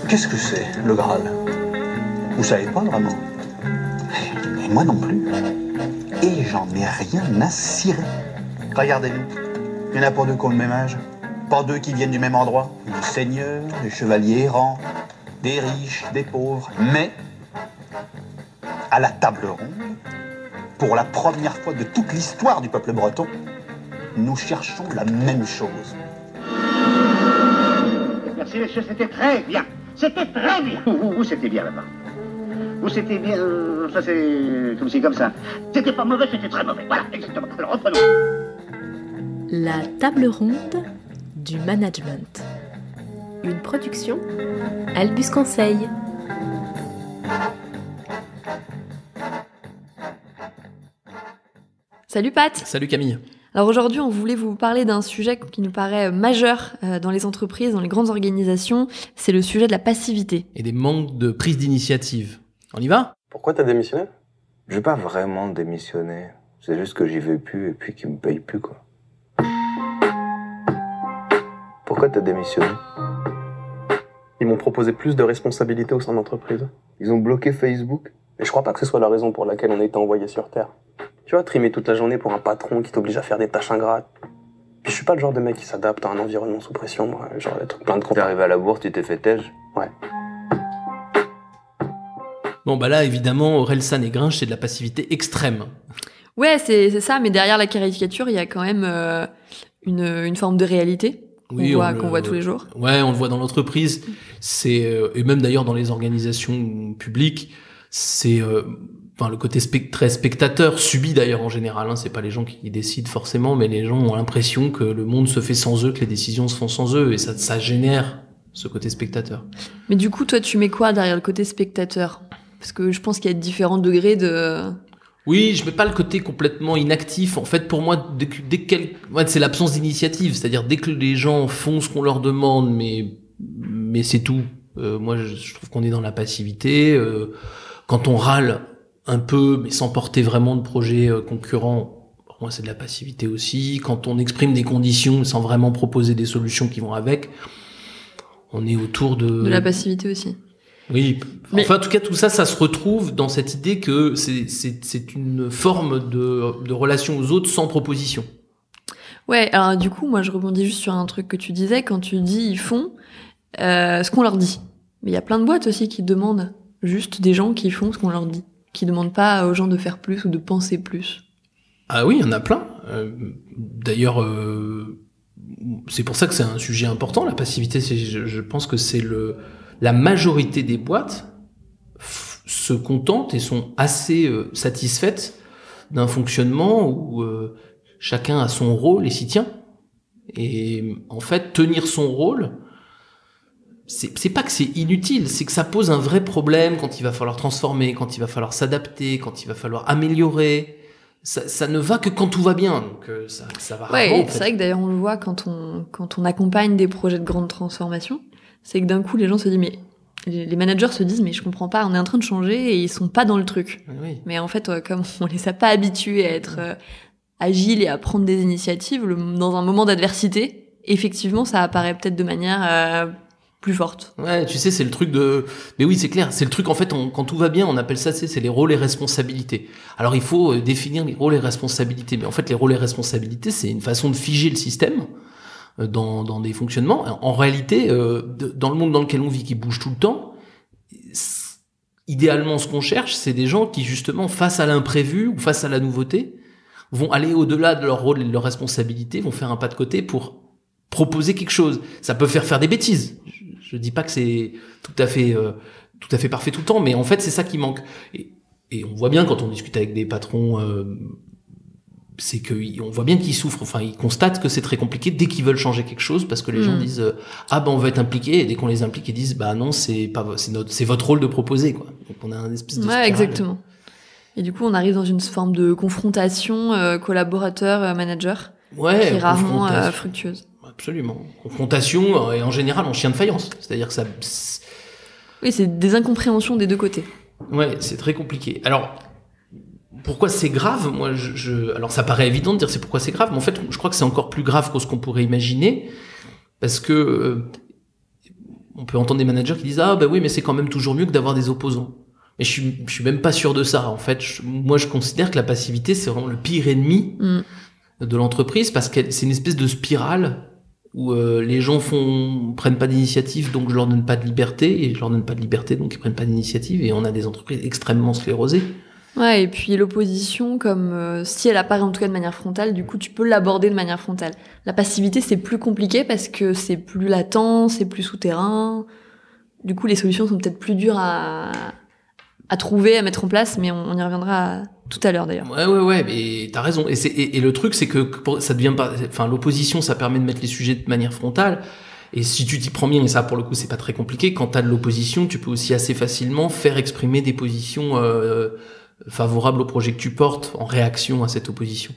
Qu'est-ce que c'est, le Graal? Vous savez pas vraiment? Et moi non plus. Et j'en ai rien à cirer. Regardez-nous. Il y en a pas deux qui ont le même âge. Pas deux qui viennent du même endroit. Des seigneurs, des chevaliers errants, des riches, des pauvres. Mais, à la table ronde, pour la première fois de toute l'histoire du peuple breton, nous cherchons la même chose. Merci, monsieur, c'était très bien. C'était très bien. Vous, c'était bien là-bas. Vous, c'était bien. Ça, c'est comme ci, comme ça. C'était pas mauvais, c'était très mauvais. Voilà, exactement. Alors, reprenons. La table ronde du management. Une production Albus Conseil. Salut Pat. Salut Camille. Alors aujourd'hui, on voulait vous parler d'un sujet qui nous paraît majeur dans les entreprises, dans les grandes organisations. C'est le sujet de la passivité. Et des manques de prise d'initiative. On y va ? Pourquoi t'as démissionné ? Je vais pas vraiment démissionner. C'est juste que j'y vais plus et puis qu'ils me payent plus, quoi. Pourquoi t'as démissionné ? Ils m'ont proposé plus de responsabilités au sein de l'entreprise. Ils ont bloqué Facebook. Et je crois pas que ce soit la raison pour laquelle on a été envoyé sur Terre. Tu vois, trimer toute la journée pour un patron qui t'oblige à faire des tâches ingrates. Puis je suis pas le genre de mec qui s'adapte à un environnement sous pression, moi. Genre des trucs plein de T'es arrivé à la bourse, tu t'es fait tège ? Ouais. Bon bah là, évidemment, Orelsan et Grinch, c'est de la passivité extrême. Ouais, c'est ça, mais derrière la caricature, il y a quand même une forme de réalité qu'on voit tous les jours. Ouais, on le voit dans l'entreprise. Et même d'ailleurs dans les organisations publiques, c'est le côté très spectateur, subi d'ailleurs en général, hein, c'est pas les gens qui décident forcément, mais les gens ont l'impression que le monde se fait sans eux, que les décisions se font sans eux, et ça génère ce côté spectateur. Mais du coup, toi, tu mets quoi derrière le côté spectateur ? Parce que je pense qu'il y a différents degrés de... Oui, je mets pas le côté complètement inactif. En fait, pour moi, c'est l'absence d'initiative. C'est-à-dire, dès que les gens font ce qu'on leur demande, mais c'est tout. Moi, je trouve qu'on est dans la passivité. Quand on râle un peu, mais sans porter vraiment de projet concurrent, pour moi, c'est de la passivité aussi. Quand on exprime des conditions sans vraiment proposer des solutions qui vont avec, on est autour de la passivité aussi. Oui, enfin en tout cas tout ça se retrouve dans cette idée que c'est une forme de relation aux autres sans proposition. Ouais, alors du coup moi je rebondis juste sur un truc que tu disais quand tu dis ils font ce qu'on leur dit. Mais il y a plein de boîtes aussi qui demandent juste des gens qui font ce qu'on leur dit, qui demandent pas aux gens de faire plus ou de penser plus. Ah oui, il y en a plein. D'ailleurs c'est pour ça que c'est un sujet important, la passivité. Je pense que c'est la majorité des boîtes se contentent et sont assez satisfaites d'un fonctionnement où chacun a son rôle et s'y tient. Et en fait, tenir son rôle, c'est pas que c'est inutile, c'est que ça pose un vrai problème quand il va falloir transformer, quand il va falloir s'adapter, quand il va falloir améliorer. Ça ne va que quand tout va bien, donc ça va rarement. Ouais, c'est vrai que d'ailleurs on le voit quand on accompagne des projets de grande transformation. C'est que d'un coup, les gens se disent, mais les managers se disent, mais je comprends pas, on est en train de changer et ils sont pas dans le truc. Oui. Mais en fait, comme on les a pas habitués à être agiles et à prendre des initiatives, dans un moment d'adversité, effectivement, ça apparaît peut-être de manière plus forte. Ouais, tu sais, c'est le truc mais oui, c'est clair, c'est le truc, en fait, quand tout va bien, on appelle ça, c'est les rôles et responsabilités. Alors, il faut définir les rôles et responsabilités. Mais en fait, les rôles et responsabilités, c'est une façon de figer le système dans des fonctionnements. En réalité, dans le monde dans lequel on vit, qui bouge tout le temps, idéalement, ce qu'on cherche, c'est des gens qui, justement, face à l'imprévu ou face à la nouveauté, vont aller au-delà de leur rôle et de leur responsabilité, vont faire un pas de côté pour proposer quelque chose. Ça peut faire des bêtises. Je dis pas que c'est tout à fait parfait tout le temps, mais en fait, c'est ça qui manque. Et on voit bien quand on discute avec des patrons, c'est que on voit bien qu'ils souffrent. Enfin, ils constatent que c'est très compliqué dès qu'ils veulent changer quelque chose, parce que les gens disent on va être impliqués, et dès qu'on les implique, ils disent non, c'est votre rôle de proposer, quoi. Donc on a un espèce de spirale. Exactement. Et du coup, on arrive dans une forme de confrontation collaborateur-manager qui est rarement fructueuse. Absolument. Confrontation et en général en chien de faïence. C'est-à-dire que Oui, c'est des incompréhensions des deux côtés. Ouais, c'est très compliqué. Alors, pourquoi c'est grave? Moi, alors ça paraît évident de dire c'est pourquoi c'est grave, mais en fait, je crois que c'est encore plus grave que ce qu'on pourrait imaginer, parce que on peut entendre des managers qui disent ah bah oui, mais c'est quand même toujours mieux que d'avoir des opposants. Mais je suis même pas sûr de ça. En fait, moi, je considère que la passivité, c'est vraiment le pire ennemi de l'entreprise, parce que c'est une espèce de spirale où les gens prennent pas d'initiative, donc je leur donne pas de liberté, et je leur donne pas de liberté, donc ils prennent pas d'initiative, et on a des entreprises extrêmement sclérosées. Ouais, et puis l'opposition, comme si elle apparaît en tout cas de manière frontale, du coup tu peux l'aborder de manière frontale. La passivité, c'est plus compliqué parce que c'est plus latent, c'est plus souterrain. Du coup, les solutions sont peut-être plus dures à trouver, à mettre en place, mais on y reviendra tout à l'heure d'ailleurs. Ouais, mais t'as raison. Et le truc, c'est que ça devient pas, enfin, l'opposition, ça permet de mettre les sujets de manière frontale. Et si tu t'y prends bien, et ça, pour le coup, c'est pas très compliqué, quand t'as de l'opposition, tu peux aussi assez facilement faire exprimer des positions, favorables au projet que tu portes en réaction à cette opposition.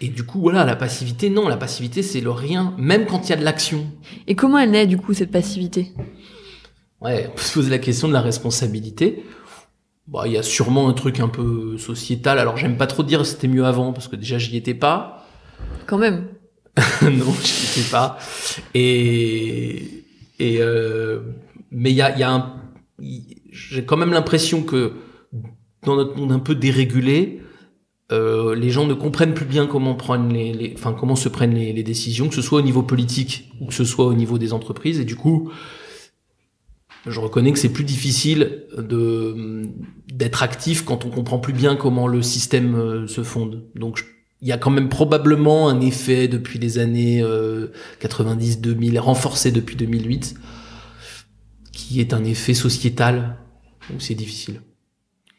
Et du coup, voilà, la passivité, non, la passivité, c'est le rien, même quand il y a de l'action. Et comment elle naît, du coup, cette passivité? Ouais, on peut se poser la question de la responsabilité. Bah, il y a sûrement un truc un peu sociétal. Alors, j'aime pas trop dire c'était mieux avant, parce que déjà, j'y étais pas. Quand même. Non, j'y étais pas. Mais j'ai quand même l'impression que dans notre monde un peu dérégulé, les gens ne comprennent plus bien comment prendre comment se prennent les décisions, que ce soit au niveau politique ou que ce soit au niveau des entreprises. Et du coup, je reconnais que c'est plus difficile d'être actif quand on comprend plus bien comment le système se fonde. Donc, il y a quand même probablement un effet depuis les années 90-2000, renforcé depuis 2008, qui est un effet sociétal, où c'est difficile.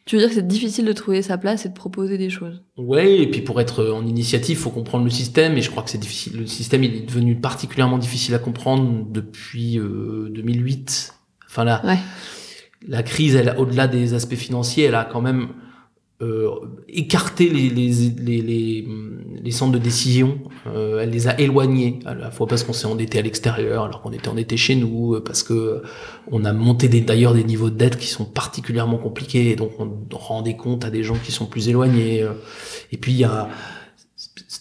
Tu veux dire que c'est difficile de trouver sa place et de proposer des choses? Ouais, et puis pour être en initiative, faut comprendre le système, et je crois que c'est difficile. Le système, il est devenu particulièrement difficile à comprendre depuis 2008. Enfin la crise, elle, au-delà des aspects financiers, elle a quand même écarté les centres de décision. Elle les a éloignés, à la fois parce qu'on s'est endetté à l'extérieur alors qu'on était endetté chez nous, parce que on a monté d'ailleurs des niveaux de dette qui sont particulièrement compliqués, et donc on rendait compte à des gens qui sont plus éloignés. Et puis il y a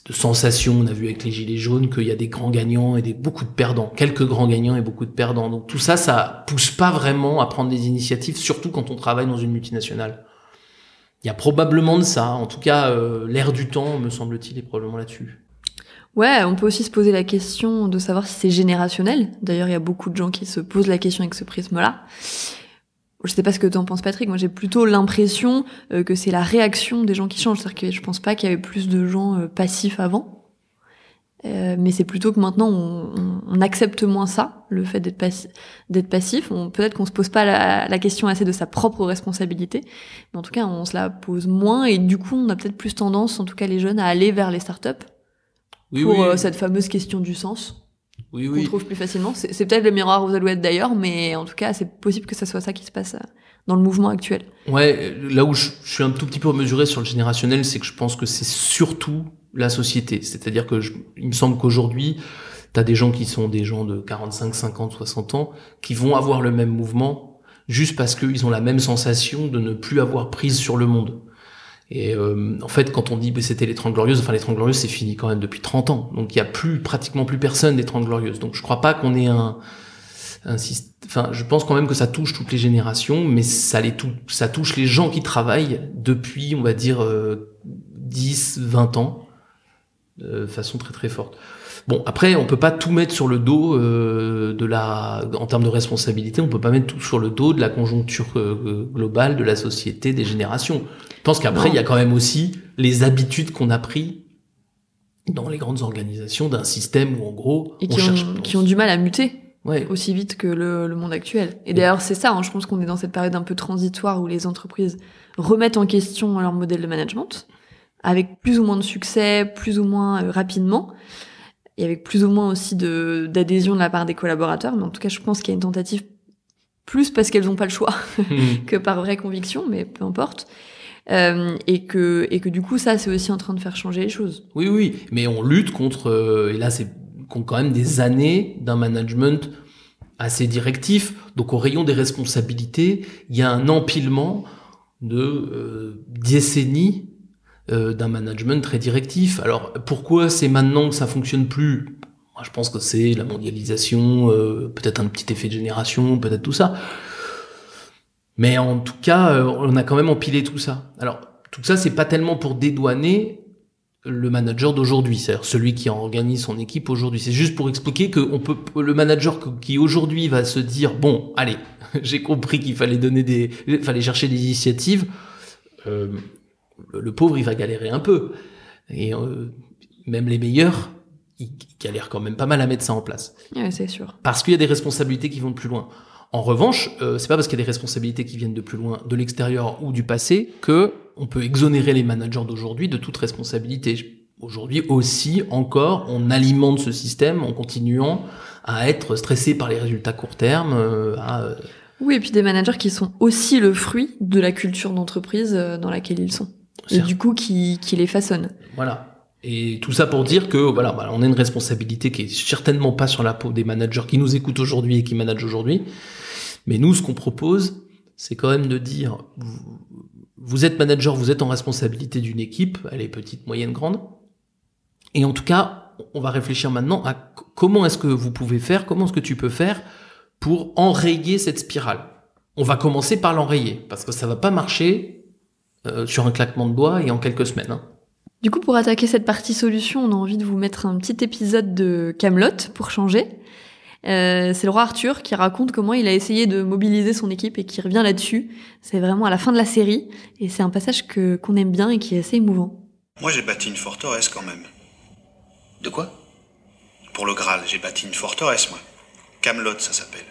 de sensation, on a vu avec les gilets jaunes qu'il y a des grands gagnants et beaucoup de perdants, quelques grands gagnants et beaucoup de perdants. Donc tout ça, ça pousse pas vraiment à prendre des initiatives, surtout quand on travaille dans une multinationale. Il y a probablement de ça. En tout cas, l'ère du temps, me semble-t-il, est probablement là-dessus. Ouais, on peut aussi se poser la question de savoir si c'est générationnel. D'ailleurs, il y a beaucoup de gens qui se posent la question avec ce prisme-là. Je sais pas ce que t'en penses, Patrick. Moi, j'ai plutôt l'impression que c'est la réaction des gens qui change. C'est-à-dire que je pense pas qu'il y avait plus de gens passifs avant. Mais c'est plutôt que maintenant on accepte moins ça, le fait d'être passif. Peut-être qu'on se pose pas la question assez de sa propre responsabilité, mais en tout cas on se la pose moins, et du coup on a peut-être plus tendance, en tout cas les jeunes, à aller vers les startups pour cette fameuse question du sens qu'on trouve plus facilement. C'est peut-être le miroir aux alouettes d'ailleurs, mais en tout cas c'est possible que ça soit ça qui se passe dans le mouvement actuel. Ouais, là où je suis un tout petit peu mesuré sur le générationnel, c'est que je pense que c'est surtout la société. C'est-à-dire que il me semble qu'aujourd'hui, t'as des gens qui sont des gens de 45, 50, 60 ans, qui vont avoir le même mouvement, juste parce qu'ils ont la même sensation de ne plus avoir prise sur le monde. Et en fait, quand on dit c'était les 30 Glorieuses, enfin les 30 Glorieuses, c'est fini quand même depuis 30 ans. Donc il y a pratiquement plus personne des 30 Glorieuses. Donc je crois pas qu'on ait enfin, je pense quand même que ça touche toutes les générations, mais ça touche les gens qui travaillent depuis, on va dire, 10, 20 ans, de façon très très forte. Bon, après, on peut pas tout mettre sur le dos en termes de responsabilité, on peut pas mettre tout sur le dos de la conjoncture globale de la société, des générations. Je pense qu'après, il y a quand même aussi les habitudes qu'on a pris dans les grandes organisations d'un système où, en gros, et qui ont du mal à muter. Ouais. Aussi vite que le monde actuel. Et d'ailleurs, c'est ça, je pense qu'on est dans cette période un peu transitoire où les entreprises remettent en question leur modèle de management, avec plus ou moins de succès, plus ou moins rapidement, et avec plus ou moins aussi d'adhésion de la part des collaborateurs. Mais en tout cas, je pense qu'il y a une tentative, plus parce qu'elles n'ont pas le choix que par vraie conviction, mais peu importe. Et que du coup, ça, c'est aussi en train de faire changer les choses. Oui, mais on lutte contre, et là, c'est quand même des années d'un management assez directif. Donc au rayon des responsabilités, il y a un empilement de décennies d'un management très directif. Alors pourquoi c'est maintenant que ça fonctionne plus ? Moi je pense que c'est la mondialisation, peut-être un petit effet de génération, peut-être tout ça. Mais en tout cas, on a quand même empilé tout ça. Alors tout ça, c'est pas tellement pour dédouaner le manager d'aujourd'hui, c'est-à-dire celui qui organise son équipe aujourd'hui. C'est juste pour expliquer que le manager qui aujourd'hui va se dire bon, allez, j'ai compris qu'il fallait fallait chercher des initiatives. Le pauvre, il va galérer un peu. Et même les meilleurs, ils galèrent quand même pas mal à mettre ça en place. Ouais, c'est sûr. Parce qu'il y a des responsabilités qui vont de plus loin. En revanche, c'est pas parce qu'il y a des responsabilités qui viennent de plus loin, de l'extérieur ou du passé, que on peut exonérer les managers d'aujourd'hui de toute responsabilité. Aujourd'hui aussi, encore, on alimente ce système en continuant à être stressé par les résultats court terme. Oui, et puis des managers qui sont aussi le fruit de la culture d'entreprise dans laquelle ils sont. Et du coup, qui les façonnent. Voilà. Et tout ça pour dire que voilà, on a une responsabilité qui est certainement pas sur la peau des managers qui nous écoutent aujourd'hui et qui managent aujourd'hui. Mais nous, ce qu'on propose, c'est quand même de dire, vous êtes manager, vous êtes en responsabilité d'une équipe, elle est petite, moyenne, grande. Et en tout cas, on va réfléchir maintenant à comment est-ce que vous pouvez faire, comment est-ce que tu peux faire pour enrayer cette spirale. On va commencer par l'enrayer, parce que ça va pas marcher sur un claquement de doigts et en quelques semaines. Hein. Du coup, pour attaquer cette partie solution, on a envie de vous mettre un petit épisode de Kaamelott pour changer. C'est le roi Arthur qui raconte comment il a essayé de mobiliser son équipe et qui revient là-dessus. C'est vraiment à la fin de la série et c'est un passage qu'on aime bien et qui est assez émouvant. Moi, j'ai bâti une forteresse quand même. De quoi? Pour le Graal, j'ai bâti une forteresse, moi. Kaamelott, ça s'appelle.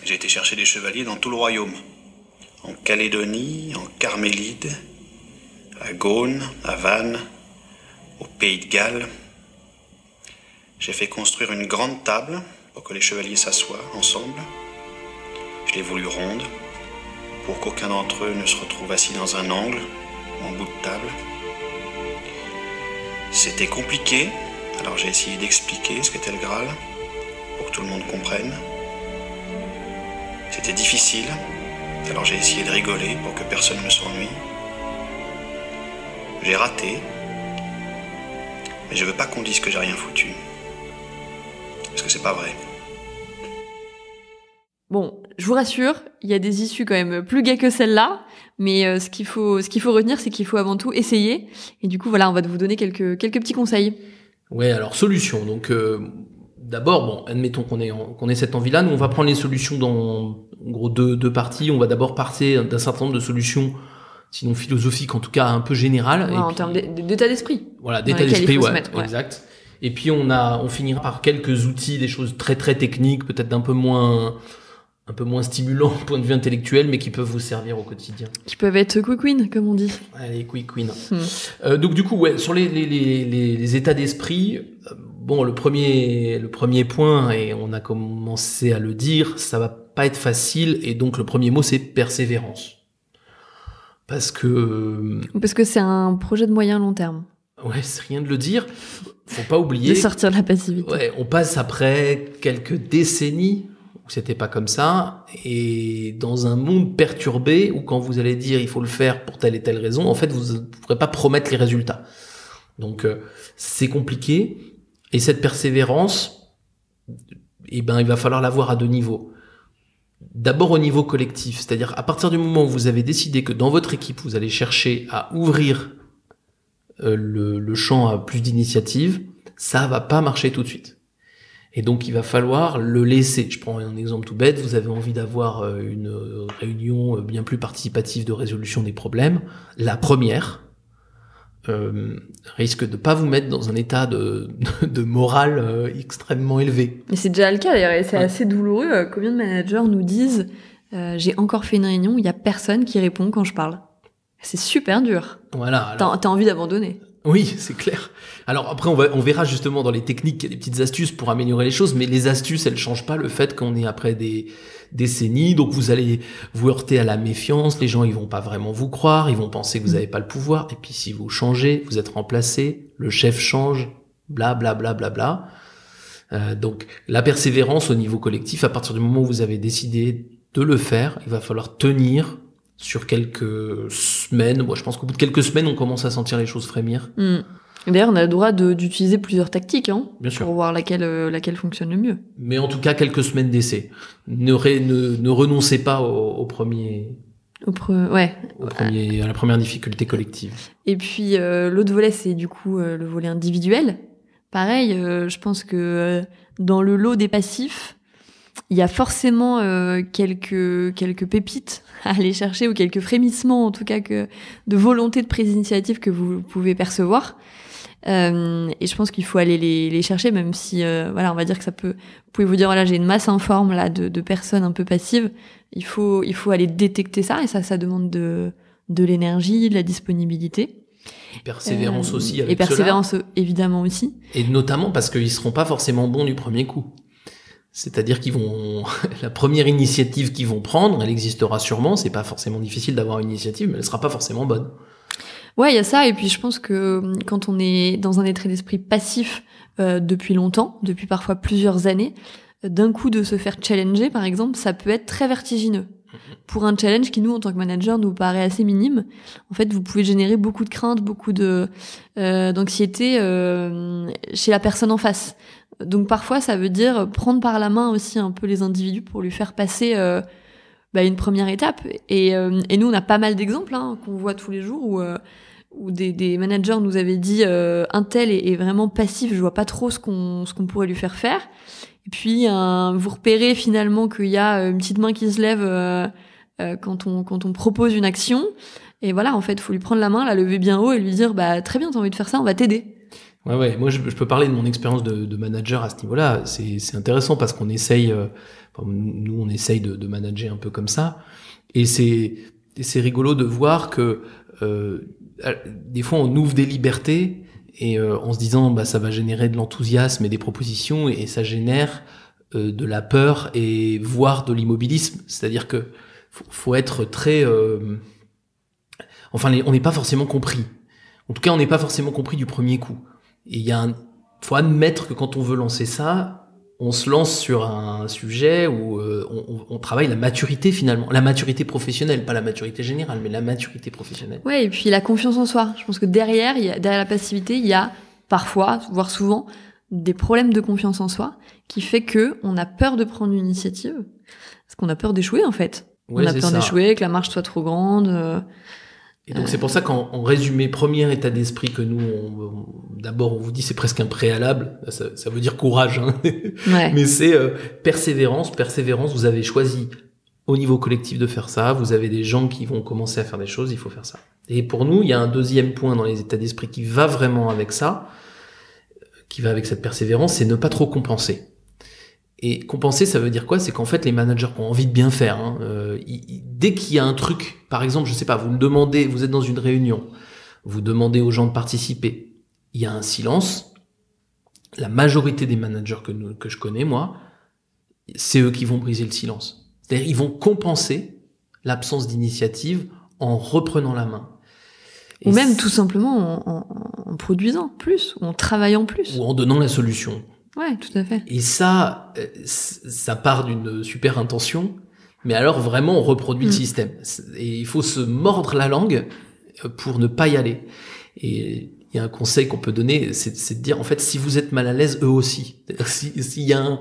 J'ai été chercher des chevaliers dans tout le royaume. En Calédonie, en Carmélide, à Gaune, à Vannes, au Pays de Galles. J'ai fait construire une grande table pour que les chevaliers s'assoient ensemble. Je l'ai voulu ronde pour qu'aucun d'entre eux ne se retrouve assis dans un angle ou en bout de table. C'était compliqué, alors j'ai essayé d'expliquer ce qu'était le Graal pour que tout le monde comprenne. C'était difficile, alors j'ai essayé de rigoler pour que personne ne s'ennuie. J'ai raté, mais je veux pas qu'on dise que j'ai rien foutu. Parce que c'est pas vrai. Bon, je vous rassure, il y a des issues quand même plus gaies que celle-là, mais ce qu'il faut retenir, c'est qu'il faut avant tout essayer. Et du coup, voilà, on va vous donner quelques petits conseils. Ouais, alors solution. Donc d'abord, bon, admettons qu'on ait cette envie-là, nous on va prendre les solutions dans en gros deux parties. On va d'abord partir d'un certain nombre de solutions, sinon philosophiques, en tout cas un peu générales. Ouais, en termes d'état d'esprit. Voilà, d'état d'esprit, ouais, exact. Et puis on finira par quelques outils, des choses très très techniques, peut-être un peu moins stimulants au point de vue intellectuel, mais qui peuvent vous servir au quotidien. Qui peuvent être quick win, comme on dit. Allez, quick win. Donc du coup, ouais, sur les états d'esprit, bon, le premier point, et on a commencé à le dire, ça va pas être facile, et donc le premier mot c'est persévérance. Parce que c'est un projet de moyen long terme. Ouais, c'est rien de le dire. Faut pas oublier. De sortir de la passivité. Ouais, on passe après quelques décennies où c'était pas comme ça, et dans un monde perturbé où quand vous allez dire il faut le faire pour telle et telle raison, en fait vous ne pourrez pas promettre les résultats. Donc c'est compliqué, et cette persévérance, eh ben il va falloir l'avoir à deux niveaux. D'abord au niveau collectif, c'est-à-dire à partir du moment où vous avez décidé que dans votre équipe vous allez chercher à ouvrir le champ à plus d'initiatives, ça va pas marcher tout de suite. Et donc il va falloir le laisser. Je prends un exemple tout bête, vous avez envie d'avoir une réunion bien plus participative de résolution des problèmes. La première risque de pas vous mettre dans un état de morale extrêmement élevé. Mais c'est déjà le cas d'ailleurs, et c'est assez douloureux. Combien de managers nous disent j'ai encore fait une réunion, il y a personne qui répond quand je parle. C'est super dur. Voilà. T'as envie d'abandonner. Oui, c'est clair. Alors après, on verra justement dans les techniques qu'il y a des petites astuces pour améliorer les choses, mais les astuces, elles changent pas le fait qu'on est après des décennies, donc vous allez vous heurter à la méfiance, les gens ils vont pas vraiment vous croire, ils vont penser que vous avez pas le pouvoir, et puis si vous changez, vous êtes remplacé, le chef change, bla bla bla bla bla. Donc la persévérance au niveau collectif, à partir du moment où vous avez décidé de le faire, il va falloir tenir sur quelques semaines. Moi, je pense qu'au bout de quelques semaines, on commence à sentir les choses frémir. D'ailleurs, on a le droit d'utiliser plusieurs tactiques, Bien sûr, pour voir laquelle fonctionne le mieux. Mais en tout cas, quelques semaines d'essai. Ne renoncez pas au premier. À la première difficulté collective. Et puis l'autre volet, c'est du coup le volet individuel. Pareil, je pense que dans le lot des passifs, il y a forcément quelques pépites à aller chercher, ou quelques frémissements en tout cas de volonté de prise d'initiative que vous pouvez percevoir. Et je pense qu'il faut aller les chercher, même si on va dire que vous pouvez vous dire, voilà, j'ai une masse informe là de personnes un peu passives. Il faut aller détecter ça, et ça demande de l'énergie, de la disponibilité. Et persévérance aussi avec et persévérance évidemment aussi. Et notamment parce qu'ils seront pas forcément bons du premier coup. C'est-à-dire la première initiative qu'ils vont prendre, elle existera sûrement. C'est pas forcément difficile d'avoir une initiative, mais elle sera pas forcément bonne. Ouais, il y a ça. Et puis je pense que quand on est dans un état d'esprit passif depuis longtemps, depuis parfois plusieurs années, d'un coup de se faire challenger, par exemple, ça peut être très vertigineux. Pour un challenge qui, nous, en tant que manager, nous paraît assez minime, en fait, vous pouvez générer beaucoup de crainte, beaucoup d'anxiété chez la personne en face. Donc parfois, ça veut dire prendre par la main aussi un peu les individus pour lui faire passer une première étape. Et nous, on a pas mal d'exemples qu'on voit tous les jours où des managers nous avaient dit un tel est vraiment passif, je vois pas trop ce qu'on pourrait lui faire faire. Et puis vous repérez finalement qu'il y a une petite main qui se lève quand on propose une action. Et voilà, en fait, faut lui prendre la main, la lever bien haut et lui dire très bien, t'as envie de faire ça, on va t'aider. Ouais. Moi, je peux parler de mon expérience de manager à ce niveau-là. C'est intéressant parce qu'on essaye, nous, on essaye de manager un peu comme ça. Et c'est rigolo de voir que des fois, on ouvre des libertés et en se disant, ça va générer de l'enthousiasme et des propositions, et ça génère de la peur et voire de l'immobilisme. C'est-à-dire que faut être très, on n'est pas forcément compris. En tout cas, on n'est pas forcément compris du premier coup. Et faut admettre que quand on veut lancer ça, on se lance sur un sujet où on travaille la maturité finalement, la maturité professionnelle, pas la maturité générale, mais la maturité professionnelle. Ouais, et puis la confiance en soi. Je pense que derrière la passivité, il y a parfois, voire souvent, des problèmes de confiance en soi qui fait que on a peur de prendre une initiative parce qu'on a peur d'échouer en fait. Ouais, on a peur d'échouer, que la marche soit trop grande. Et donc c'est pour ça qu'en résumé, premier état d'esprit que nous, d'abord on vous dit c'est presque un préalable, ça veut dire courage, Ouais. Mais c'est persévérance, vous avez choisi au niveau collectif de faire ça, vous avez des gens qui vont commencer à faire des choses, il faut faire ça. Et pour nous, il y a un deuxième point dans les états d'esprit qui va vraiment avec ça, qui va avec cette persévérance, c'est ne pas trop compenser. Et compenser, ça veut dire quoi? C'est qu'en fait, les managers qui ont envie de bien faire, dès qu'il y a un truc, par exemple, je sais pas, vous êtes dans une réunion, vous demandez aux gens de participer, il y a un silence, la majorité des managers que je connais, moi, c'est eux qui vont briser le silence. C'est-à-dire, ils vont compenser l'absence d'initiative en reprenant la main. Ou même tout simplement en produisant plus, ou en travaillant plus. Ou en donnant la solution. Ouais, tout à fait. Et ça part d'une super intention, mais alors vraiment on reproduit le système. Et il faut se mordre la langue pour ne pas y aller. Et il y a un conseil qu'on peut donner, c'est de dire en fait si vous êtes mal à l'aise, eux aussi. S'il y a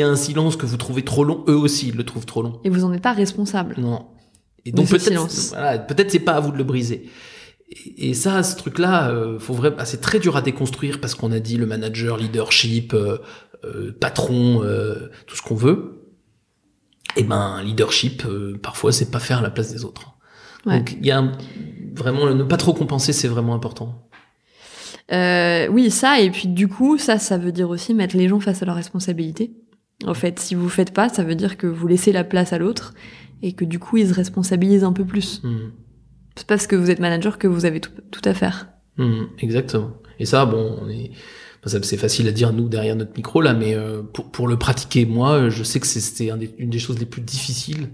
un silence que vous trouvez trop long, eux aussi ils le trouvent trop long. Et vous en êtes pas responsable. Non. Et donc peut-être c'est pas à vous de le briser. Et ça, ce truc-là, c'est très dur à déconstruire parce qu'on a dit le manager, leadership, patron, tout ce qu'on veut. Et leadership, parfois, c'est pas faire à la place des autres. Ouais. Donc, il y a vraiment ne pas trop compenser, c'est vraiment important. Oui, ça, et puis du coup, ça veut dire aussi mettre les gens face à leurs responsabilités. En fait, si vous faites pas, ça veut dire que vous laissez la place à l'autre et que du coup, ils se responsabilisent un peu plus. C'est parce que vous êtes manager que vous avez tout à faire. Exactement. Et ça, c'est facile à dire nous derrière notre micro là, mais pour le pratiquer, moi, je sais que c'était une des choses les plus difficiles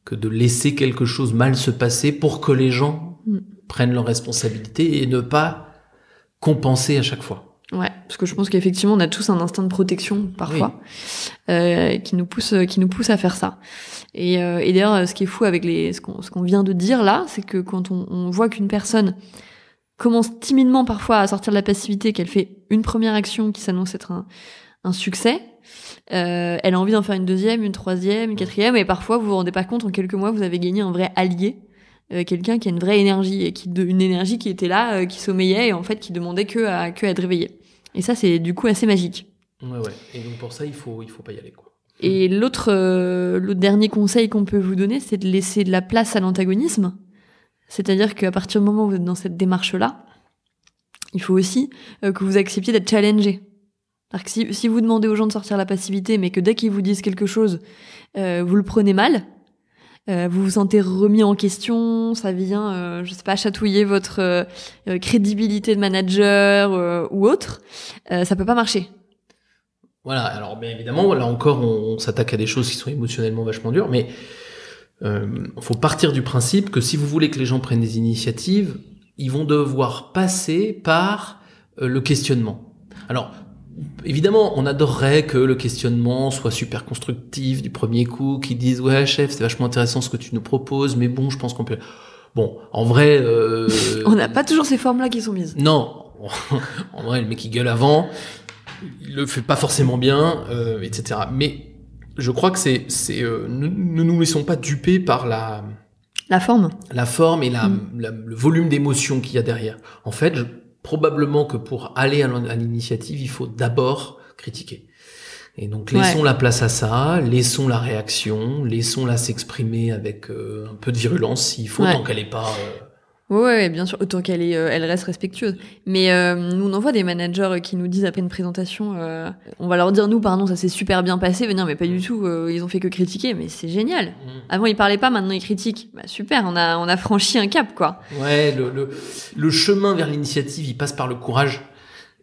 que de laisser quelque chose mal se passer pour que les gens prennent leurs responsabilités et ne pas compenser à chaque fois. Ouais, parce que je pense qu'effectivement on a tous un instinct de protection parfois, qui nous pousse à faire ça. Et d'ailleurs, ce qui est fou avec ce qu'on vient de dire là, c'est que quand on voit qu'une personne commence timidement parfois à sortir de la passivité, qu'elle fait une première action qui s'annonce être un succès, elle a envie d'en faire une deuxième, une troisième, une quatrième, et parfois vous vous rendez pas compte, en quelques mois vous avez gagné un vrai allié, quelqu'un qui a une vraie énergie, et une énergie qui était là, qui sommeillait, et en fait qui demandait que à être réveillée. Et ça, c'est du coup assez magique. Ouais. Et donc pour ça, il faut pas y aller, quoi. Et le dernier conseil qu'on peut vous donner, c'est de laisser de la place à l'antagonisme. C'est-à-dire qu'à partir du moment où vous êtes dans cette démarche-là, il faut aussi que vous acceptiez d'être challengé. Alors que si vous demandez aux gens de sortir la passivité, mais que dès qu'ils vous disent quelque chose, vous le prenez mal, vous vous sentez remis en question, ça vient, je sais pas, chatouiller votre crédibilité de manager ou autre, ça peut pas marcher. Voilà, alors bien évidemment, là encore, on s'attaque à des choses qui sont émotionnellement vachement dures, mais faut partir du principe que si vous voulez que les gens prennent des initiatives, ils vont devoir passer par le questionnement. Alors, évidemment, on adorerait que le questionnement soit super constructif du premier coup, qu'ils disent « Ouais, chef, c'est vachement intéressant ce que tu nous proposes, mais bon, je pense qu'on peut... » Bon, en vrai... on n'a pas toujours ces formes-là qui sont mises. Non, en vrai, le mec, il gueule avant, il le fait pas forcément bien, etc. Mais je crois que ne nous laissons pas duper par la forme et le volume d'émotions qu'il y a derrière. En fait, probablement que pour aller à l'initiative, il faut d'abord critiquer. Et donc, laissons la place à ça, laissons la réaction, laissons-la s'exprimer avec un peu de virulence s'il faut, tant qu'elle est pas... Ouais, bien sûr, autant qu'elle elle reste respectueuse. Mais nous, on en voit des managers qui nous disent après une présentation, on va leur dire, nous, pardon, ça s'est super bien passé, mais non, mais pas du tout, ils ont fait que critiquer, mais c'est génial. Avant, ils parlaient pas, maintenant, ils critiquent. Bah, super, on a franchi un cap, quoi. Ouais, le chemin vers l'initiative, il passe par le courage.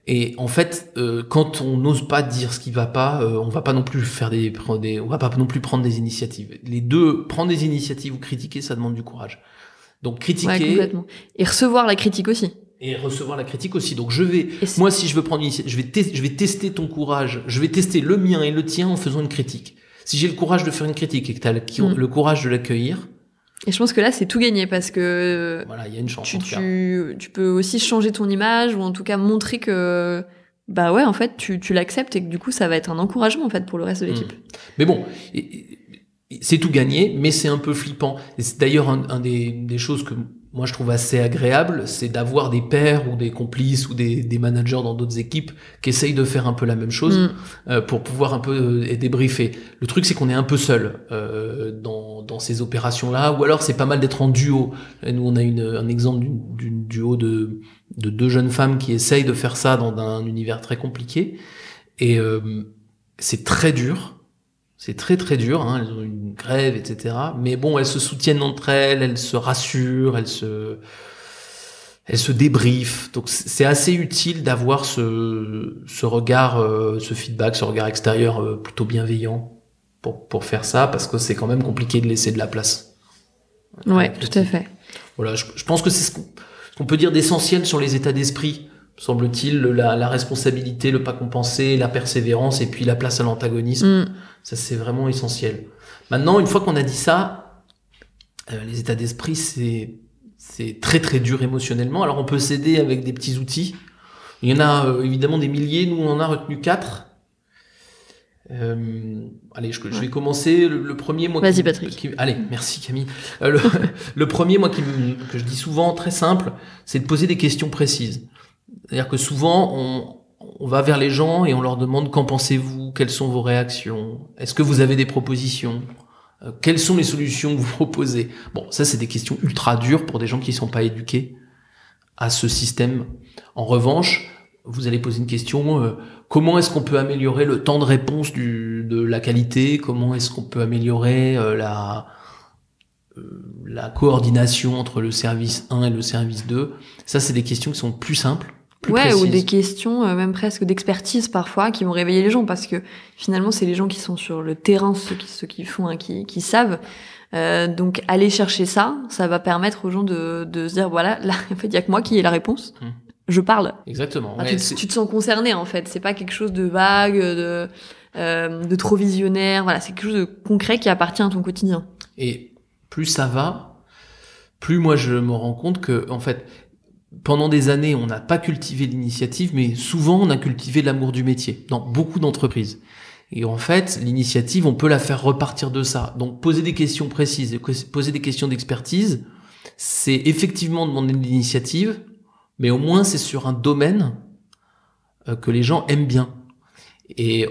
Et en fait, quand on n'ose pas dire ce qui va pas, on va pas non plus on va pas non plus prendre des initiatives. Les deux, prendre des initiatives ou critiquer, ça demande du courage. Donc critiquer. Ouais, complètement. Et recevoir la critique aussi. Donc moi, si je veux prendre l'initiative, je vais tester ton courage, je vais tester le mien et le tien en faisant une critique. Si j'ai le courage de faire une critique et que t'as le courage de l'accueillir. Et je pense que là, c'est tout gagné parce que. Voilà, il y a une chance. Tu peux aussi changer ton image ou en tout cas montrer que, bah ouais, en fait, tu l'acceptes et que du coup, ça va être un encouragement, en fait, pour le reste de l'équipe. Mais bon. C'est tout gagné, mais c'est un peu flippant. Et c'est d'ailleurs un des choses que moi je trouve assez agréable, c'est d'avoir des pairs ou des complices ou des managers dans d'autres équipes qui essayent de faire un peu la même chose pour pouvoir un peu débriefer. Le truc, c'est qu'on est un peu seul dans ces opérations-là, ou alors c'est pas mal d'être en duo. Et nous, on a un exemple d'une duo de deux jeunes femmes qui essayent de faire ça dans un univers très compliqué. Et c'est très dur. C'est très très dur, hein, elles ont une grève, etc. Mais bon, elles se soutiennent entre elles se rassurent, elles se débriefent. Donc c'est assez utile d'avoir ce regard, ce feedback, ce regard extérieur plutôt bienveillant pour faire ça, parce que c'est quand même compliqué de laisser de la place. Ouais, tout à fait. Voilà, je pense que c'est ce qu'on peut dire d'essentiel sur les états d'esprit. Semble-t-il, la responsabilité, le pas compenser, la persévérance et puis la place à l'antagonisme. Ça, c'est vraiment essentiel. Maintenant, une fois qu'on a dit ça, les états d'esprit, c'est très très dur émotionnellement. Alors, on peut s'aider avec des petits outils. Il y en a évidemment des milliers. Nous, on en a retenu 4. Allez, je vais commencer. Le premier, moi. Vas-y, Patrick. Allez, merci Camille. Le premier, moi, que je dis souvent, très simple, c'est de poser des questions précises. C'est-à-dire que souvent, on va vers les gens et on leur demande qu'en pensez-vous, quelles sont vos réactions, est-ce que vous avez des propositions, quelles sont les solutions que vous proposez. Bon, ça c'est des questions ultra dures pour des gens qui ne sont pas éduqués à ce système. En revanche, vous allez poser une question, comment est-ce qu'on peut améliorer le temps de réponse de la qualité, comment est-ce qu'on peut améliorer la coordination entre le service 1 et le service 2. Ça, c'est des questions qui sont plus simples. Plus précises. Ou des questions même presque d'expertise parfois qui vont réveiller les gens, parce que finalement c'est les gens qui sont sur le terrain, ceux qui font, qui savent. Donc aller chercher ça va permettre aux gens de se dire voilà, là en fait il y a que moi qui ai la réponse. je parle. Exactement. Enfin, tu te sens concerné en fait. C'est pas quelque chose de vague, de trop visionnaire. Voilà, c'est quelque chose de concret qui appartient à ton quotidien. Et plus ça va, plus moi je me rends compte que en fait, pendant des années, on n'a pas cultivé l'initiative, mais souvent on a cultivé l'amour du métier dans beaucoup d'entreprises. Et en fait, l'initiative, on peut la faire repartir de ça. Donc, poser des questions précises, poser des questions d'expertise, c'est effectivement demander de l'initiative, mais au moins c'est sur un domaine que les gens aiment bien. Et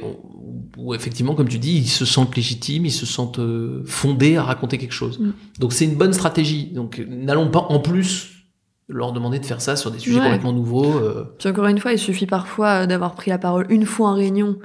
où effectivement, comme tu dis, ils se sentent légitimes, ils se sentent fondés à raconter quelque chose. Donc, c'est une bonne stratégie. Donc, n'allons pas en plus leur demander de faire ça sur des sujets complètement nouveaux. Puis encore une fois, il suffit parfois d'avoir pris la parole une fois en réunion,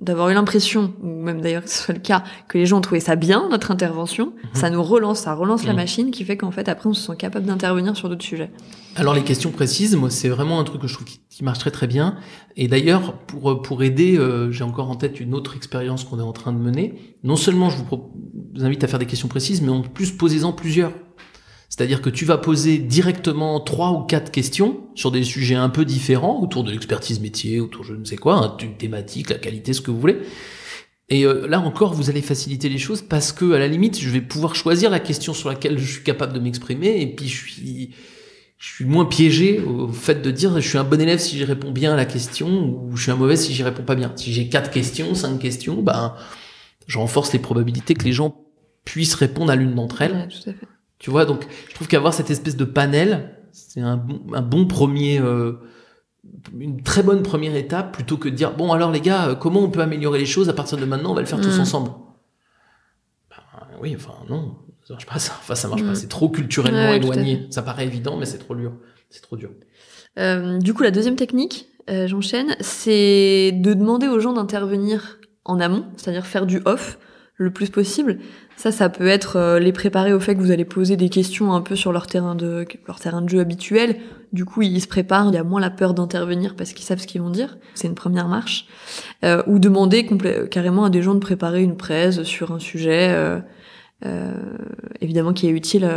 d'avoir eu l'impression, ou même d'ailleurs que ce soit le cas, que les gens ont trouvé ça bien, notre intervention, ça nous relance, la machine, qui fait qu'en fait, après, on se sent capable d'intervenir sur d'autres sujets. Alors, les questions précises, moi, c'est vraiment un truc que je trouve qui marche très très bien. Et d'ailleurs, pour aider, j'ai encore en tête une autre expérience qu'on est en train de mener. Non seulement je vous invite à faire des questions précises, mais en plus, posez-en plusieurs. C'est-à-dire que tu vas poser directement 3 ou 4 questions sur des sujets un peu différents, autour de l'expertise métier, autour je ne sais quoi, une thématique, la qualité, ce que vous voulez. Et là encore, vous allez faciliter les choses parce que, à la limite, je vais pouvoir choisir la question sur laquelle je suis capable de m'exprimer, et puis je suis moins piégé au fait de dire je suis un bon élève si j'y réponds bien à la question, ou je suis un mauvais si j'y réponds pas bien. Si j'ai 4 questions, 5 questions, je renforce les probabilités que les gens puissent répondre à l'une d'entre elles. Ouais, tout à fait. Tu vois, donc je trouve qu'avoir cette espèce de panel, c'est un bon premier, une très bonne première étape, plutôt que de dire bon alors les gars, comment on peut améliorer les choses à partir de maintenant, on va le faire tous ensemble. Oui, enfin non, ça marche pas ça. Enfin ça marche pas, c'est trop culturellement éloigné. Ça paraît évident, mais c'est trop dur. C'est trop dur. Du coup, la deuxième technique, j'enchaîne, c'est de demander aux gens d'intervenir en amont, c'est-à-dire faire du off le plus possible. Ça peut être les préparer au fait que vous allez poser des questions un peu sur leur terrain de jeu habituel. Du coup, ils se préparent, il y a moins la peur d'intervenir parce qu'ils savent ce qu'ils vont dire. C'est une première marche. Ou demander carrément à des gens de préparer une presse sur un sujet, évidemment qui est utile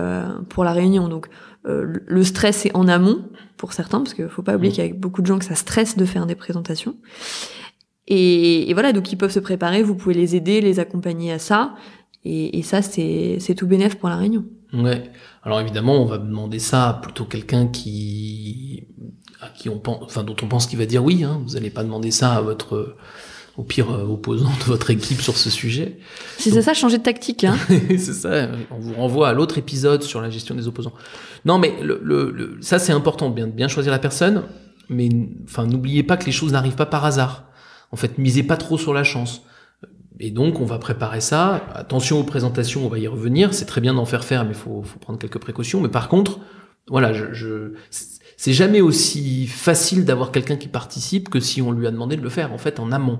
pour la réunion. Donc, le stress est en amont pour certains, parce qu'il faut pas oublier qu'il y a beaucoup de gens que ça stresse de faire des présentations. Et voilà, donc ils peuvent se préparer, vous pouvez les aider, les accompagner à ça. Et ça, c'est tout bénef pour la réunion. Ouais. Alors évidemment, on va demander ça à plutôt quelqu'un dont on pense qu'il va dire oui. Vous n'allez pas demander ça à au pire opposant de votre équipe sur ce sujet. Si c'est ça, changez de tactique. C'est ça. On vous renvoie à l'autre épisode sur la gestion des opposants. Non, mais ça c'est important, bien choisir la personne. Mais n'oubliez pas que les choses n'arrivent pas par hasard. En fait, misez pas trop sur la chance. Et donc, on va préparer ça. Attention aux présentations, on va y revenir. C'est très bien d'en faire, mais faut prendre quelques précautions. Mais par contre, voilà, c'est jamais aussi facile d'avoir quelqu'un qui participe que si on lui a demandé de le faire, en fait, en amont.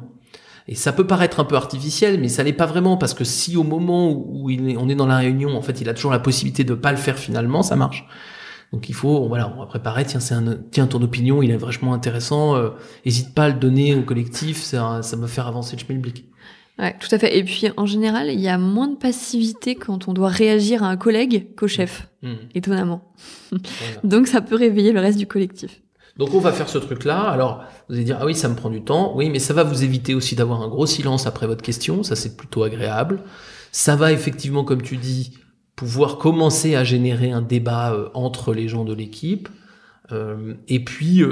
Et ça peut paraître un peu artificiel, mais ça l'est pas vraiment, parce que si au moment où on est dans la réunion, en fait, il a toujours la possibilité de pas le faire finalement, ça marche. Donc on va préparer, tiens, ton opinion, il est vachement intéressant, hésite pas à le donner au collectif, ça va faire avancer le schmilblick. Ouais, tout à fait. Et puis, en général, il y a moins de passivité quand on doit réagir à un collègue qu'au chef, étonnamment. Voilà. Donc, ça peut réveiller le reste du collectif. Donc, on va faire ce truc-là. Alors, vous allez dire, ah oui, ça me prend du temps. Oui, mais ça va vous éviter aussi d'avoir un gros silence après votre question. Ça, c'est plutôt agréable. Ça va effectivement, comme tu dis, pouvoir commencer à générer un débat entre les gens de l'équipe. Et puis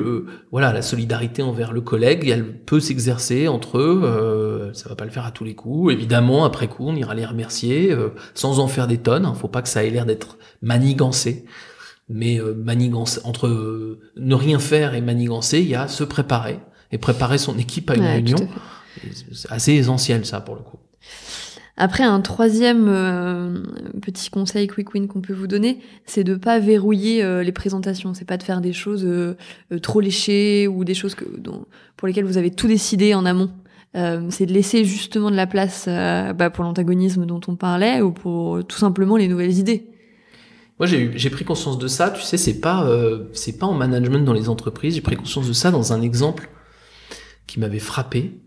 voilà, la solidarité envers le collègue, elle peut s'exercer entre eux, ça va pas le faire à tous les coups, évidemment après coup on ira les remercier sans en faire des tonnes, faut pas que ça ait l'air d'être manigancé, mais manigancé entre ne rien faire et manigancer, il y a se préparer et préparer son équipe à une réunion, c'est assez essentiel ça pour le coup. Après, un troisième petit conseil quick win qu'on peut vous donner, c'est de pas verrouiller les présentations. C'est pas de faire des choses trop léchées ou des choses pour lesquelles vous avez tout décidé en amont. C'est de laisser justement de la place pour l'antagonisme dont on parlait ou pour tout simplement les nouvelles idées. Moi, j'ai pris conscience de ça. Tu sais, c'est pas en management dans les entreprises. J'ai pris conscience de ça dans un exemple qui m'avait frappé.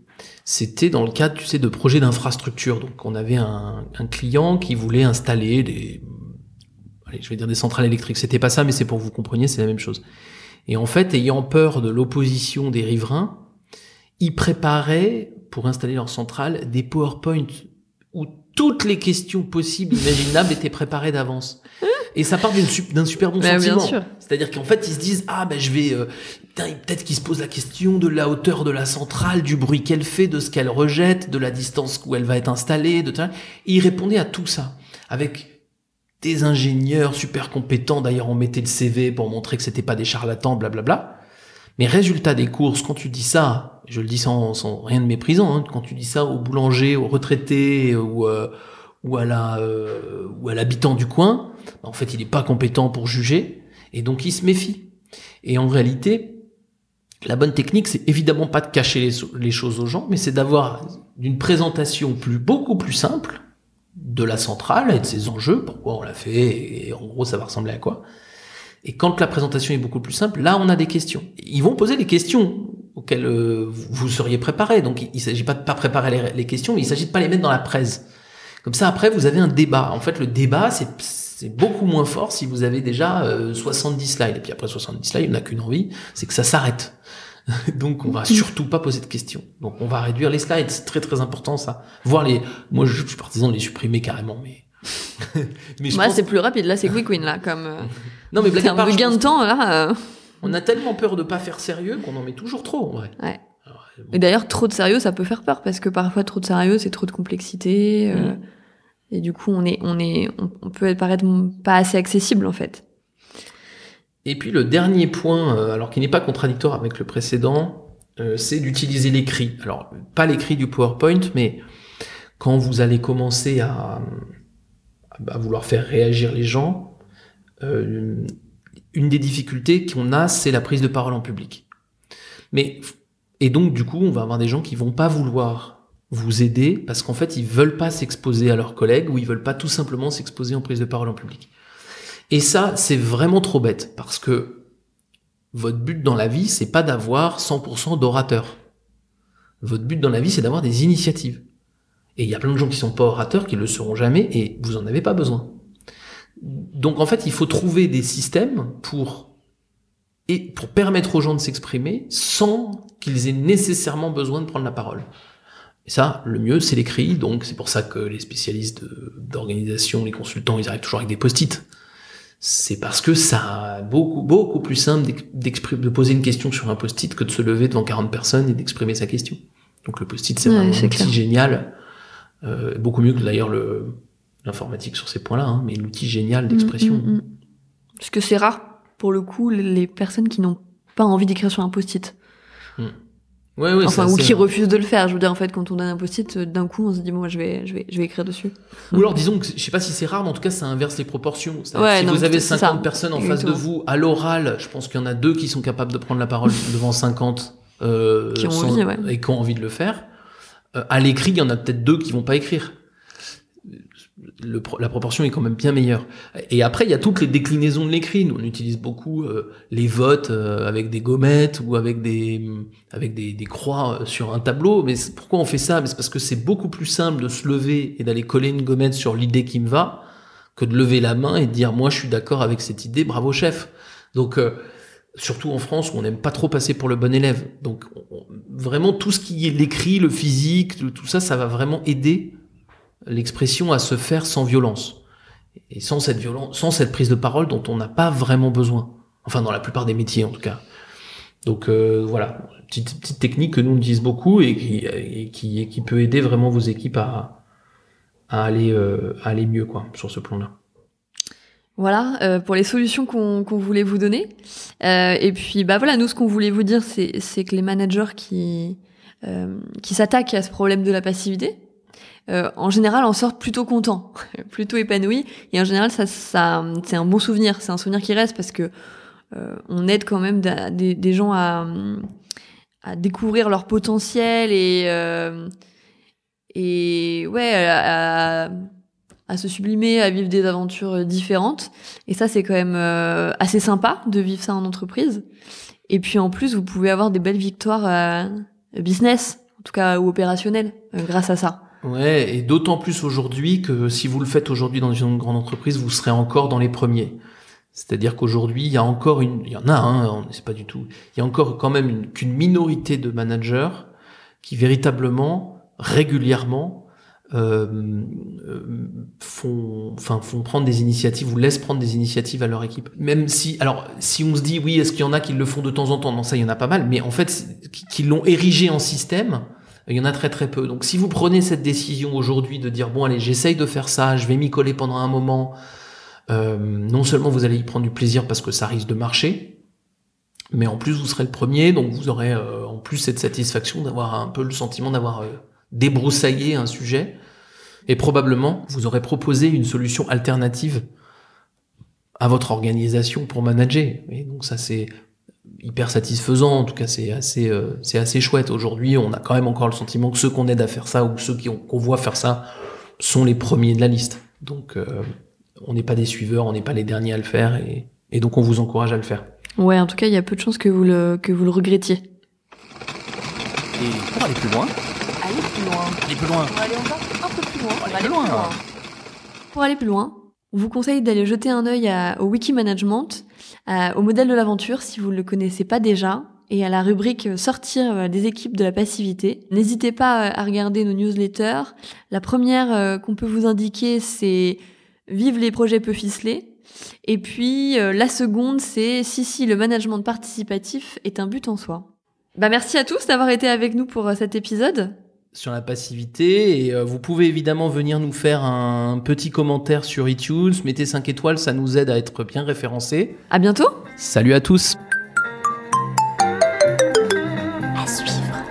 C'était dans le cadre, tu sais, de projets d'infrastructure. Donc, on avait un client qui voulait installer des centrales électriques. C'était pas ça, mais c'est pour que vous compreniez, c'est la même chose. Et en fait, ayant peur de l'opposition des riverains, ils préparaient, pour installer leur centrale, des PowerPoint où toutes les questions possibles, imaginables étaient préparées d'avance. Et ça part d'un super bon sentiment. Bien sûr. C'est-à-dire qu'en fait, ils se disent, je vais, peut-être qu'ils se posent la question de la hauteur de la centrale, du bruit qu'elle fait, de ce qu'elle rejette, de la distance où elle va être installée, et ils répondaient à tout ça. Avec des ingénieurs super compétents. D'ailleurs, on mettait le CV pour montrer que c'était pas des charlatans, blablabla. Mais résultat des courses, quand tu dis ça, je le dis sans rien de méprisant, hein, quand tu dis ça au boulanger, au retraité ou à l'habitant du coin, en fait, il est pas compétent pour juger et donc il se méfie. Et en réalité, la bonne technique, c'est évidemment pas de cacher les choses aux gens, mais c'est d'avoir une présentation beaucoup plus simple de la centrale et de ses enjeux, pourquoi on l'a fait et en gros ça va ressembler à quoi. Et quand la présentation est beaucoup plus simple, là, on a des questions. Ils vont poser les questions auxquelles vous seriez préparés. Donc, il s'agit pas de pas préparer les questions, mais il s'agit de pas les mettre dans la presse. Comme ça, après, vous avez un débat. En fait, le débat, c'est beaucoup moins fort si vous avez déjà 70 slides. Et puis après 70 slides, on n'a qu'une envie, c'est que ça s'arrête. Donc, on va surtout pas poser de questions. Donc, on va réduire les slides. C'est très, très important, ça. Moi, je suis partisan de les supprimer carrément, mais c'est plus rapide. Là, c'est quick win, là, comme. Non, mais blague à part, gain de temps, là. On a tellement peur de pas faire sérieux qu'on en met toujours trop, en vrai. Ouais. Alors, et d'ailleurs, trop de sérieux, ça peut faire peur parce que parfois, trop de sérieux, c'est trop de complexité. Et du coup, on peut paraître pas assez accessible, en fait. Et puis, le dernier point, alors qui n'est pas contradictoire avec le précédent, c'est d'utiliser l'écrit. Alors, pas l'écrit du PowerPoint, mais quand vous allez commencer à vouloir faire réagir les gens, une des difficultés qu'on a, c'est la prise de parole en public. Et donc, du coup, on va avoir des gens qui vont pas vouloir vous aider parce qu'en fait, ils veulent pas s'exposer à leurs collègues ou ils veulent pas tout simplement s'exposer en prise de parole en public. Et ça, c'est vraiment trop bête parce que votre but dans la vie, c'est pas d'avoir 100% d'orateurs. Votre but dans la vie, c'est d'avoir des initiatives. Et il y a plein de gens qui sont pas orateurs, qui le seront jamais, et vous en avez pas besoin. Donc en fait, il faut trouver des systèmes pour permettre aux gens de s'exprimer sans qu'ils aient nécessairement besoin de prendre la parole. Et ça, le mieux, c'est l'écrit. Donc c'est pour ça que les spécialistes d'organisation, les consultants, ils arrivent toujours avec des post-it. C'est parce que ça beaucoup plus simple de poser une question sur un post-it que de se lever devant 40 personnes et d'exprimer sa question. Donc le post-it, c'est vraiment un outil génial. Beaucoup mieux que d'ailleurs l'informatique sur ces points-là, hein, mais l'outil génial d'expression. Parce que c'est rare, pour le coup, les personnes qui n'ont pas envie d'écrire sur un post-it. Ouais, enfin, ou qui refusent de le faire. Je veux dire, en fait, quand on donne un post-it, d'un coup, on se dit, bon, moi, je vais écrire dessus. Ou alors, disons que, je sais pas si c'est rare, mais en tout cas, ça inverse les proportions. Si vous avez 50 personnes en face de vous, à l'oral, je pense qu'il y en a 2 qui sont capables de prendre la parole devant 50, qui ont envie, et qui ont envie de le faire. À l'écrit, il y en a peut-être 2 qui vont pas écrire. La proportion est quand même bien meilleure. Et après, il y a toutes les déclinaisons de l'écrit. Nous, on utilise beaucoup les votes avec des gommettes ou avec des croix sur un tableau. Mais pourquoi on fait ça? Mais c'est parce que c'est beaucoup plus simple de se lever et d'aller coller une gommette sur l'idée qui me va que de lever la main et de dire moi je suis d'accord avec cette idée, bravo chef. Donc surtout en France où on n'aime pas trop passer pour le bon élève. Donc vraiment tout ce qui est l'écrit, le physique, tout ça, ça va vraiment aider l'expression à se faire sans violence. Et sans cette prise de parole dont on n'a pas vraiment besoin. Enfin, dans la plupart des métiers, en tout cas. Donc, voilà. Petite technique que nous on utilise beaucoup et qui peut aider vraiment vos équipes à aller mieux, quoi, sur ce plan-là. Voilà, pour les solutions qu'on voulait vous donner. Et puis, voilà, nous, ce qu'on voulait vous dire, c'est que les managers qui s'attaquent à ce problème de la passivité, en général, en sortent plutôt contents, plutôt épanouis. Et en général, ça, c'est un bon souvenir. C'est un souvenir qui reste parce que on aide quand même des gens à découvrir leur potentiel et à se sublimer, à vivre des aventures différentes. Et ça, c'est quand même assez sympa de vivre ça en entreprise. Et puis en plus, vous pouvez avoir des belles victoires business, en tout cas ou opérationnelles, grâce à ça. Ouais, et d'autant plus aujourd'hui que si vous le faites aujourd'hui dans une grande entreprise, vous serez encore dans les premiers. C'est-à-dire qu'aujourd'hui, il y en a, hein, c'est pas du tout, il y a encore quand même qu'une minorité de managers qui véritablement, régulièrement, font prendre des initiatives ou laissent prendre des initiatives à leur équipe. Même si on se dit oui, est-ce qu'il y en a qui le font de temps en temps? Non, ça, il y en a pas mal, mais en fait, qui l'ont érigé en système, il y en a très très peu. Donc si vous prenez cette décision aujourd'hui de dire bon allez, j'essaye de faire ça, je vais m'y coller pendant un moment, non seulement vous allez y prendre du plaisir parce que ça risque de marcher, mais en plus vous serez le premier, donc vous aurez en plus cette satisfaction d'avoir un peu le sentiment d'avoir débroussaillé un sujet, et probablement vous aurez proposé une solution alternative à votre organisation pour manager. Et donc ça c'est hyper satisfaisant, en tout cas c'est assez chouette. Aujourd'hui on a quand même encore le sentiment que ceux qu'on aide à faire ça ou ceux qu'on voit faire ça sont les premiers de la liste. Donc on n'est pas des suiveurs, on n'est pas les derniers à le faire, et donc on vous encourage à le faire. Ouais, en tout cas, il y a peu de chances que vous le regrettiez. Et pour aller plus loin, On va aller encore un peu plus loin. Pour aller plus loin, on vous conseille d'aller jeter un œil au Wikimanagement, au modèle de l'aventure si vous ne le connaissez pas déjà, et à la rubrique sortir des équipes de la passivité. N'hésitez pas à regarder nos newsletters. La première qu'on peut vous indiquer, c'est vive les projets peu ficelés. Et puis la seconde, c'est si le management participatif est un but en soi. Merci à tous d'avoir été avec nous pour cet épisode sur la passivité, et vous pouvez évidemment venir nous faire un petit commentaire sur iTunes, mettez 5 étoiles, ça nous aide à être bien référencés. À bientôt. Salut à tous. À suivre.